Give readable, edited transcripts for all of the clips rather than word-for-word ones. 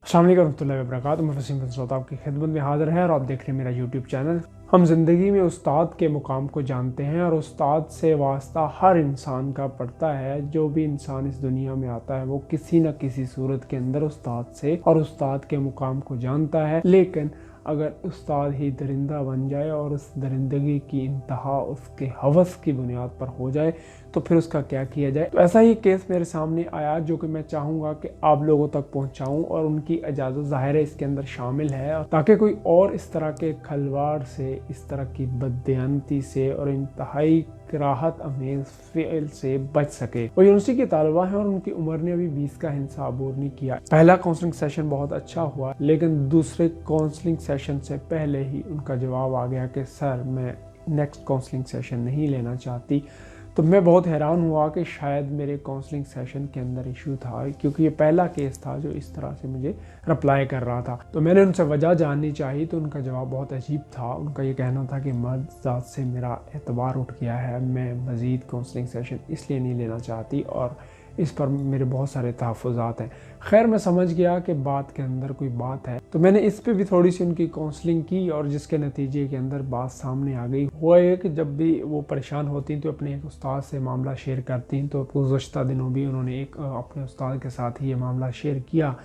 अस्सलाम वालेकुम रहमतुल्लाहि व बरकातहू। मैं वसीम बंसल आपकी खिदमत में हाज़िर है और आप देख रहे हैं मेरा यूट्यूब चैनल। हम ज़िंदगी में उस्ताद के मुकाम को जानते हैं और उस्ताद से वास्ता हर इंसान का पड़ता है। जो भी इंसान इस दुनिया में आता है वो किसी न किसी सूरत के अंदर उस्ताद से और उस्ताद के मुकाम को जानता है। लेकिन अगर उस्ताद ही दरिंदा बन जाए और उस दरिंदगी की इंतहा उसके हवस की बुनियाद पर हो जाए तो फिर उसका क्या किया जाए। तो ऐसा ही केस मेरे सामने आया जो कि मैं चाहूँगा कि आप लोगों तक पहुँचाऊँ और उनकी इजाज़त ज़ाहिर है इसके अंदर शामिल है, ताकि कोई और इस तरह के खलवाड़ से, इस तरह की बददियानती से और इंतहाई राहत अमेज़ फ़ेल से बच सके। वो यूनिवर्सिटी की तालिबा है और उनकी उम्र ने अभी 20 का हिस्सा अबूर नहीं किया। पहला काउंसलिंग सेशन बहुत अच्छा हुआ, लेकिन दूसरे काउंसलिंग सेशन से पहले ही उनका जवाब आ गया कि सर मैं नेक्स्ट काउंसलिंग सेशन नहीं लेना चाहती। तो मैं बहुत हैरान हुआ कि शायद मेरे काउंसलिंग सेशन के अंदर इशू था, क्योंकि ये पहला केस था जो इस तरह से मुझे रिप्लाई कर रहा था। तो मैंने उनसे वजह जाननी चाहिए तो उनका जवाब बहुत अजीब था। उनका ये कहना था कि मर्द ज़ात से मेरा एतबार उठ गया है, मैं मज़ीद काउंसलिंग सेशन इसलिए नहीं लेना चाहती और इस पर मेरे बहुत सारे तहफ़्फ़ुज़ात हैं। खैर मैं समझ गया कि बात के अंदर कोई बात है, तो मैंने इस पे भी थोड़ी सी उनकी काउंसलिंग की और जिसके नतीजे के अंदर बात सामने आ गई। हुआ ये कि जब भी वो परेशान होती तो अपने एक उस्ताद से मामला शेयर करती, तो गुज़श्ता दिनों भी उन्होंने एक अपने उस्ताद के साथ ही ये मामला शेयर किया,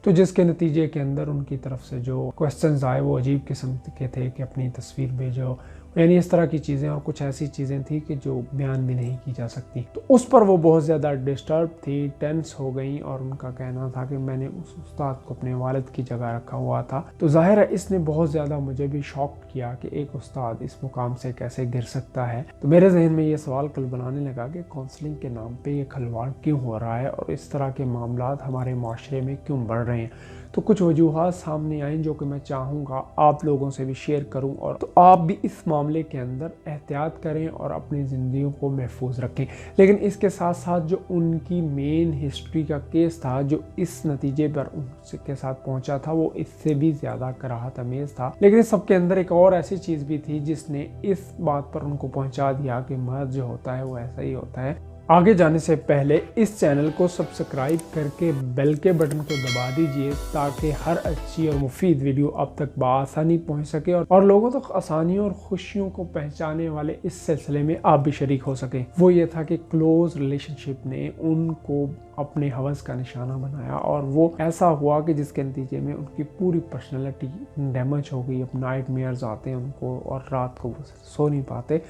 तो जिसके नतीजे के अंदर उनकी तरफ से जो क्वेश्चंस आए वो अजीब किस्म के थे कि अपनी तस्वीर भेजो, यानी इस तरह की चीज़ें, और कुछ ऐसी चीज़ें थी कि जो बयान भी नहीं की जा सकती। तो उस पर वो बहुत ज़्यादा डिस्टर्ब थी, टेंस हो गई और उनका कहना था कि मैंने उस उस्ताद को अपने वालिद की जगह रखा हुआ था। तो ज़ाहिर है इसने बहुत ज़्यादा मुझे भी शॉक किया कि एक उस्ताद इस मुकाम से कैसे गिर सकता है। तो मेरे जहन में ये सवाल कल बनाने लगा कि काउंसलिंग के नाम पे ये खलवाड़ क्यों हो रहा है और इस तरह के मामलात हमारे माशरे में क्यों बढ़ रहे हैं। तो कुछ वजूहात सामने आई जो कि मैं चाहूँगा आप लोगों से भी शेयर करूँ, और तो आप भी इस मामले के अंदर एहतियात करें और अपनी ज़िंदगी को महफूज रखें। लेकिन इसके साथ साथ जो उनकी मेन हिस्ट्री का केस था जो इस नतीजे पर उनके साथ पहुंचा था वो इससे भी ज़्यादा कराहत अमेज़ था। लेकिन इस सब के अंदर एक और ऐसी चीज़ भी थी जिसने इस बात पर उनको पहुंचा दिया कि मर्द जो होता है वो ऐसा ही होता है। आगे जाने से पहले इस चैनल को सब्सक्राइब करके बेल के बटन को दबा दीजिए ताकि हर अच्छी और मुफीद वीडियो आप तक बआसानी पहुंच सके और लोगों तक आसानियों और खुशियों को पहचाने वाले इस सिलसिले में आप भी शरीक हो सकें। वो ये था कि क्लोज रिलेशनशिप ने उनको अपने हवस का निशाना बनाया और वो ऐसा हुआ कि जिसके नतीजे में उनकी पूरी पर्सनैलिटी डैमेज हो गई। अब नाइटमेयर्स आते हैं उनको और रात को वो सो नहीं पाते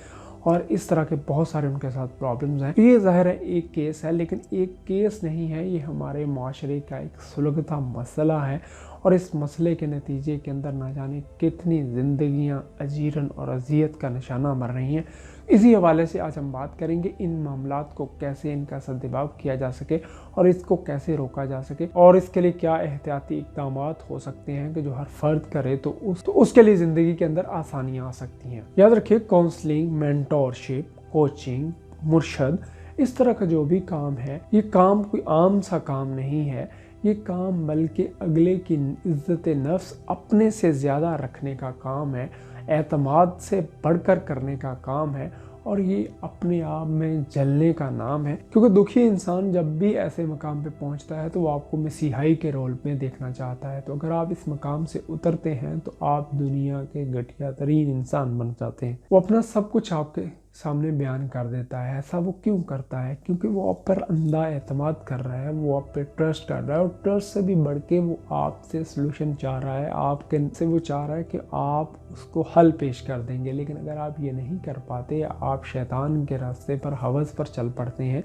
और इस तरह के बहुत सारे उनके साथ प्रॉब्लम्स हैं। ये ज़ाहिर है एक केस है, लेकिन एक केस नहीं है, ये हमारे माशरे का एक सुलगता मसला है और इस मसले के नतीजे के अंदर ना जाने कितनी ज़िंदगियां अजीरन और अजियत का निशाना मर रही हैं। इसी हवाले से आज हम बात करेंगे इन मामलात को कैसे इनका सद्दबाब किया जा सके और इसको कैसे रोका जा सके और इसके लिए क्या एहतियाती इक़दाम हो सकते हैं कि जो हर फर्द करे तो उसके लिए ज़िंदगी के अंदर आसानियाँ आ सकती हैं। याद रखिए, काउंसलिंग, मेंटोरशिप, कोचिंग, मुर्शद, इस तरह का जो भी काम है ये काम कोई आम सा काम नहीं है। ये काम बल्कि अगले की इज़्ज़त नफ्स अपने से ज़्यादा रखने का काम है, एतमाद से बढ़कर करने का काम है और ये अपने आप में जलने का नाम है। क्योंकि दुखी इंसान जब भी ऐसे मकाम पे पहुंचता है तो वो आपको मसीहाई के रोल में देखना चाहता है। तो अगर आप इस मकाम से उतरते हैं तो आप दुनिया के घटिया तरीन इंसान बन जाते हैं। वो अपना सब कुछ आपके सामने बयान कर देता है। ऐसा वो क्यों करता है? क्योंकि वो आप पर अंधा एतमाद कर रहा है, वो आप पे ट्रस्ट कर रहा है और ट्रस्ट से भी बढ़ के वो आपसे सलूशन चाह रहा है, आपके से वो चाह रहा है कि आप उसको हल पेश कर देंगे। लेकिन अगर आप ये नहीं कर पाते या आप शैतान के रास्ते पर, हवस पर चल पड़ते हैं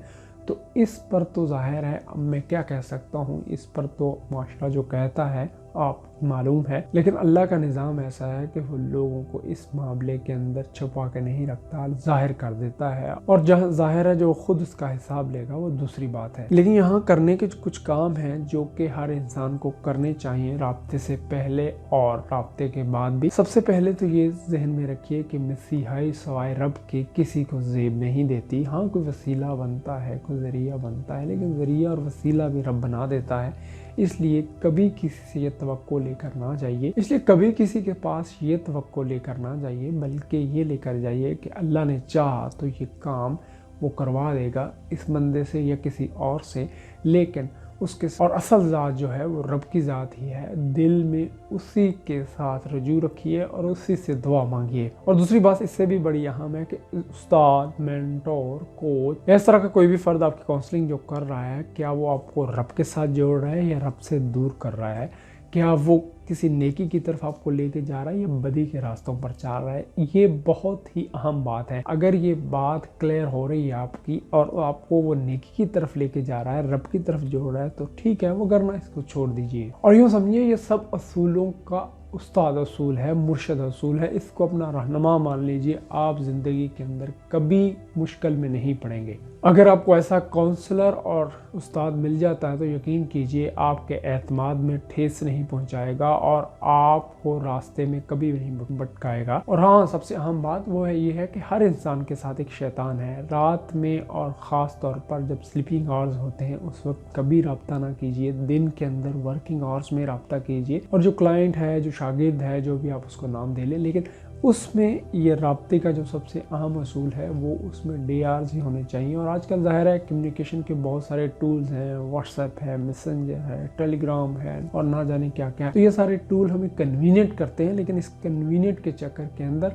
तो इस पर तो ज़ाहिर है, अब मैं क्या कह सकता हूँ, इस पर तो माशरा जो कहता है आप मालूम है। लेकिन अल्लाह का निज़ाम ऐसा है कि वो लोगों को इस मामले के अंदर छुपा के नहीं रखता, जाहिर कर देता है और जहाँ जाहिर है जो खुद उसका हिसाब लेगा वो दूसरी बात है। लेकिन यहाँ करने के कुछ काम हैं जो कि हर इंसान को करने चाहिए राब्ते से पहले और राब्ते के बाद भी। सबसे पहले तो ये जहन में रखिए कि मसीहाई सवाए रब के किसी को ज़ेब नहीं देती। हाँ, कोई वसीला बनता है, कोई ज़रिया बनता है, लेकिन ज़रिया और वसीला भी रब बना देता है। इसलिए कभी किसी से ये तवक्को लेकर ना जाइए, इसलिए कभी किसी के पास ये तवक्को लेकर ना जाइए, बल्कि ये लेकर जाइए कि अल्लाह ने चाहा तो ये काम वो करवा देगा इस बंदे से या किसी और से। लेकिन اس کے اور اصل ذات جو ہے وہ رب کی ذات ہی ہے، دل میں اسی کے ساتھ رجوع رکھیے اور اسی سے دعا مانگیے۔ اور دوسری بات اس سے بھی بڑی اہم ہے کہ استاد، مینٹور، کوچ، اس طرح کا کوئی بھی فرد آپ کی کاؤنسلنگ جو کر رہا ہے، کیا وہ آپ کو رب کے ساتھ جوڑ رہا ہے یا رب سے دور کر رہا ہے؟ کیا وہ کسی نیکی کی طرف آپ کو لے کے جا رہا ہے یا بدی کے راستوں پر چل رہا ہے؟ یہ بہت ہی اہم بات ہے۔ اگر یہ بات کلیئر ہو رہی ہے آپ کی اور آپ کو وہ نیکی کی طرف لے کے جا رہا ہے، رب کی طرف جوڑ رہا ہے، تو ٹھیک ہے، وگرنہ اس کو چھوڑ دیجیے۔ اور یوں سمجھیے یہ سب اصولوں کا استاد اصول ہے، مرشد اصول ہے، اس کو اپنا رہنما مان لیجیے، آپ زندگی کے اندر کبھی مشکل میں نہیں پڑیں گے۔ اگر آپ کو ایسا کاؤنسلر اور استاد مل جاتا ہے تو یقین کیجئے آپ کے اعتماد میں ٹھیس نہیں پہنچائے گا اور آپ کو راستے میں کبھی نہیں بھٹکائے گا۔ اور ہاں، سب سے اہم بات وہ یہ ہے کہ ہر انسان کے ساتھ ایک شیطان ہے۔ رات میں اور خاص طور پر جب سلیپنگ آورز ہوتے ہیں اس وقت کبھی رابطہ نہ کیجئے، دن کے اندر ورکنگ آورز میں رابطہ کیجئے۔ اور جو کلائنٹ ہے، جو شاگرد ہے، جو بھی آپ اس کو نام دے لیں، لیکن اس میں یہ رابطے کا جو سب سے اہم اصول ہے وہ اس میں ڈی آرز ہی ہونے چاہیے۔ اور آج کل ظاہر ہے کمیونیکیشن کے بہت سارے ٹولز ہیں، واٹس ایپ ہے، میسنجر ہے، ٹیلی گرام ہے اور نہ جانے کیا کیا ہے۔ تو یہ سارے ٹول ہمیں کنوینئنٹ کرتے ہیں، لیکن اس کنوینئنٹ کے چکر کے اندر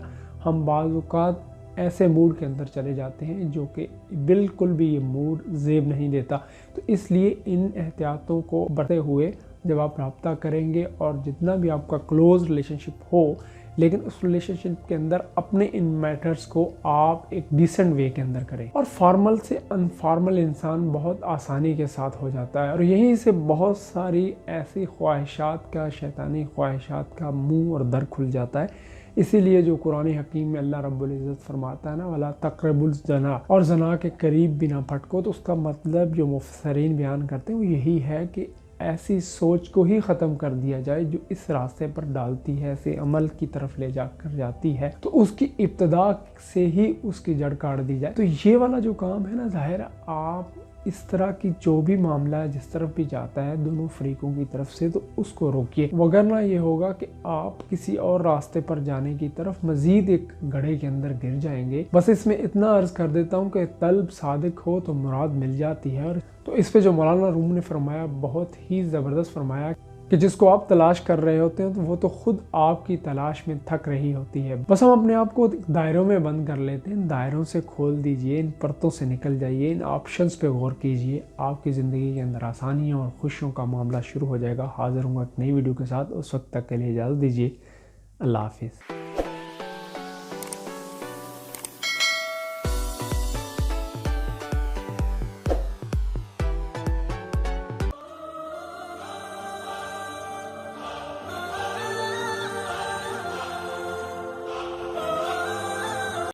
ہم بعض اوقات ایسے موڈ کے اندر چلے جاتے ہیں جو کہ بالکل بھی یہ موڈ زیب نہیں دیتا۔ تو اس لیے ان احتیاطوں کو برتے ہوئے جب آپ رابطہ کریں گے اور جتنا بھی آپ کا کلوز ریلیشن شپ ہو، لیکن اس ریلیشن شپ کے اندر اپنے ان میٹرز کو آپ ایک ڈیسنٹ وے کے اندر کریں۔ اور فارمل سے انفارمل انسان بہت آسانی کے ساتھ ہو جاتا ہے، اور یہیں سے بہت ساری ایسی خواہشات کا، شیطانی خواہشات کا منہ اور در کھل جاتا ہے۔ اسی لیے جو قرآن حکیم میں اللہ رب العزت فرماتا ہے نا، وَلَا تَقْرَبُوا الزَّنَا، اور زنا کے قریب بھی نہ پھٹکو، تو اس کا مطلب جو مفسرین بیان کرتے ہیں وہ یہی ہے کہ ایسی سوچ کو ہی ختم کر دیا جائے جو اس راستے پر ڈالتی ہے، ایسے عمل کی طرف لے جا کر جاتی ہے، تو اس کی ابتدا سے ہی اس کی جڑ کاٹ دی جائے۔ تو یہ والا جو کام ہے نا، ظاہر آپ اس طرح کی جو بھی معاملہ ہے جس طرف بھی جاتا ہے دونوں فریقوں کی طرف سے، تو اس کو روکیے، وگرنہ یہ ہوگا کہ آپ کسی اور راستے پر جانے کی طرف مزید ایک گڑھے کے اندر گر جائیں گے۔ بس اس میں اتنا عرض کر دیتا ہوں کہ طلب صادق ہو تو مراد مل جاتی ہے۔ اور تو اس پہ جو مولانا روم نے فرمایا بہت ہی زبردست فرمایا کہ جس کو آپ تلاش کر رہے ہوتے ہیں تو وہ تو خود آپ کی تلاش میں تھک رہی ہوتی ہے۔ بس ہم اپنے آپ کو دائروں میں بند کر لیتے ہیں، ان دائروں سے کھول دیجئے، ان پرتوں سے نکل جائیے، ان آپشنز پہ غور کیجئے، آپ کی زندگی کے اندر آسانیوں اور خوشیوں کا معاملہ شروع ہو جائے گا۔ حاضر ہوں گا ایک نئی ویڈیو کے ساتھ، اس وقت تک کے لیے اجازت دیجئے۔ اللہ حافظ۔